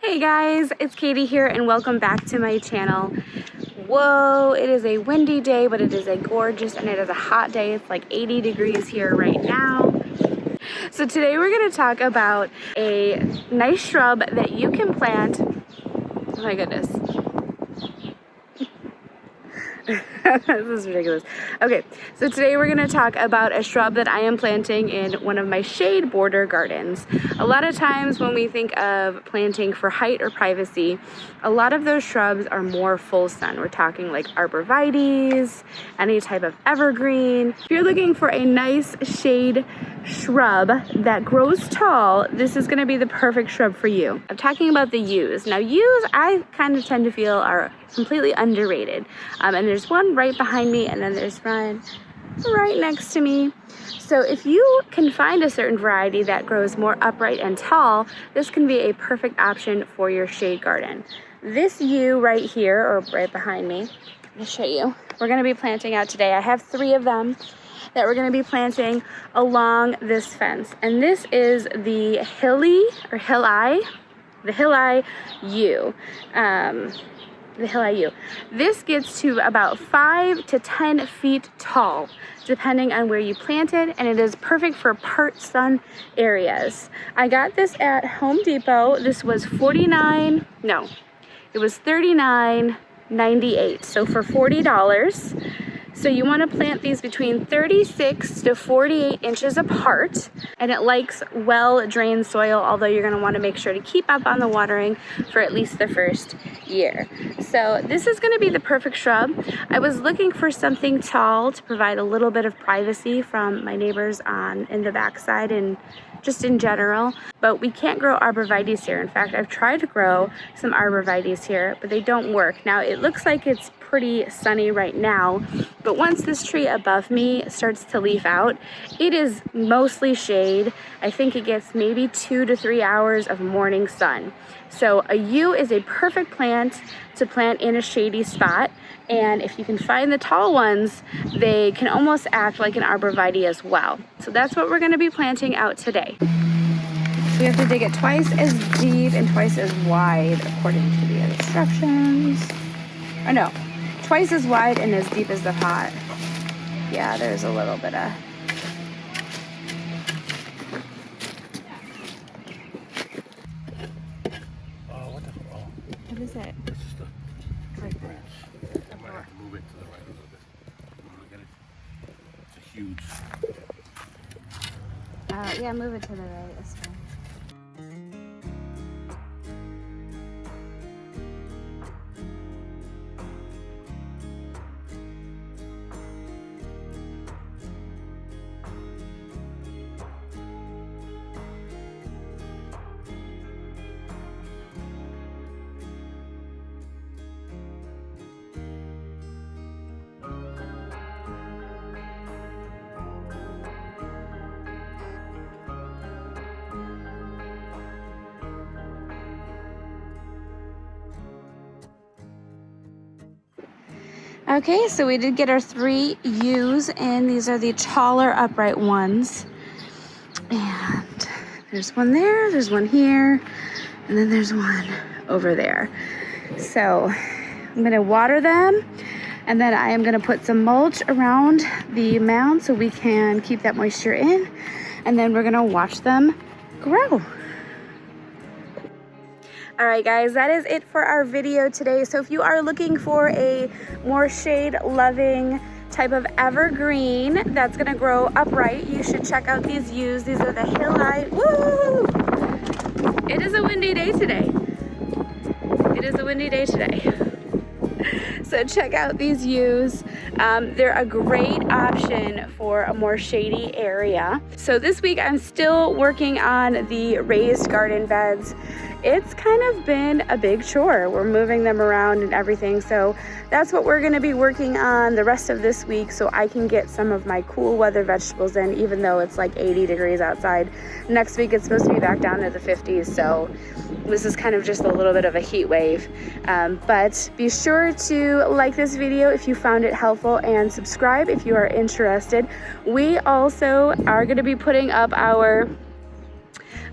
Hey guys, it's Katie here and welcome back to my channel. Whoa, it is a windy day, but it is a gorgeous and it is a hot day. It's like 80 degrees here right now. So today we're going to talk about a nice shrub that you can plant. Oh my goodness. This is ridiculous. Okay, so today we're going to talk about a shrub that I am planting in one of my shade border gardens. A lot of times when we think of planting for height or privacy, a lot of those shrubs are more full sun. We're talking like arborvitaes, any type of evergreen. If you're looking for a nice shade shrub that grows tall, this is going to be the perfect shrub for you. I'm talking about the yews. Now yews, I kind of tend to feel are completely underrated. And there's one right behind me and then there's one right next to me. So if you can find a certain variety that grows more upright and tall, this can be a perfect option for your shade garden. This yew right here, or right behind me, let me show you. We're going to be planting out today. I have 3 of them that we're going to be planting along this fence. And this is the hilly yew. The hilly yew. This gets to about 5 to 10 feet tall, depending on where you plant it, and it is perfect for part sun areas. I got this at Home Depot. This was $39.98, so for $40. So you want to plant these between 36 to 48 inches apart, and it likes well-drained soil, although you're going to want to make sure to keep up on the watering for at least the first year. So this is going to be the perfect shrub. I was looking for something tall to provide a little bit of privacy from my neighbors in the backside and just in general, but we can't grow arborvitaes here. In fact, I've tried to grow some arborvitaes here, but they don't work. Now it looks like it's pretty sunny right now, but once this tree above me starts to leaf out, it is mostly shade. I think it gets maybe 2 to 3 hours of morning sun. So a yew is a perfect plant to plant in a shady spot, and if you can find the tall ones, they can almost act like an arborvitae as well. So that's what we're going to be planting out today. So we have to dig it twice as deep and twice as wide according to the instructions. Oh no, twice as wide and as deep as the pot. Yeah, there's a little bit of... What is it? This is the tree branch. I might have to move it to the right a little bit. Look at it. It's a huge. Yeah, move it to the right. That's fine. Okay, so we did get our 3 yews in. These are the taller upright ones. And there's one there, there's one here, and then there's one over there. So I'm gonna water them, and then I am gonna put some mulch around the mound so we can keep that moisture in, and then we're gonna watch them grow. All right, guys, that is it for our video today. So if you are looking for a more shade-loving type of evergreen that's gonna grow upright, you should check out these yews. These are the hilly. Woo! It is a windy day today. It is a windy day today. So check out these yews. They're a great option for a more shady area. So this week I'm still working on the raised garden beds. It's kind of been a big chore. We're moving them around and everything. So that's what we're gonna be working on the rest of this week so I can get some of my cool weather vegetables in, even though it's like 80 degrees outside. Next week it's supposed to be back down to the 50s. So this is kind of just a little bit of a heat wave. But be sure to like this video if you found it helpful and subscribe if you are interested. We also are gonna be putting up our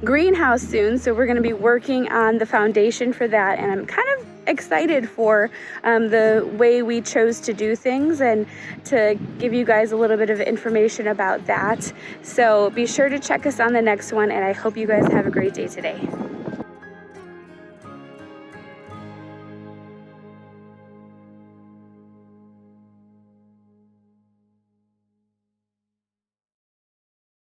greenhouse soon, so we're going to be working on the foundation for that, and I'm kind of excited for the way we chose to do things and to give you guys a little bit of information about that. So be sure to check us on the next one, and I hope you guys have a great day today.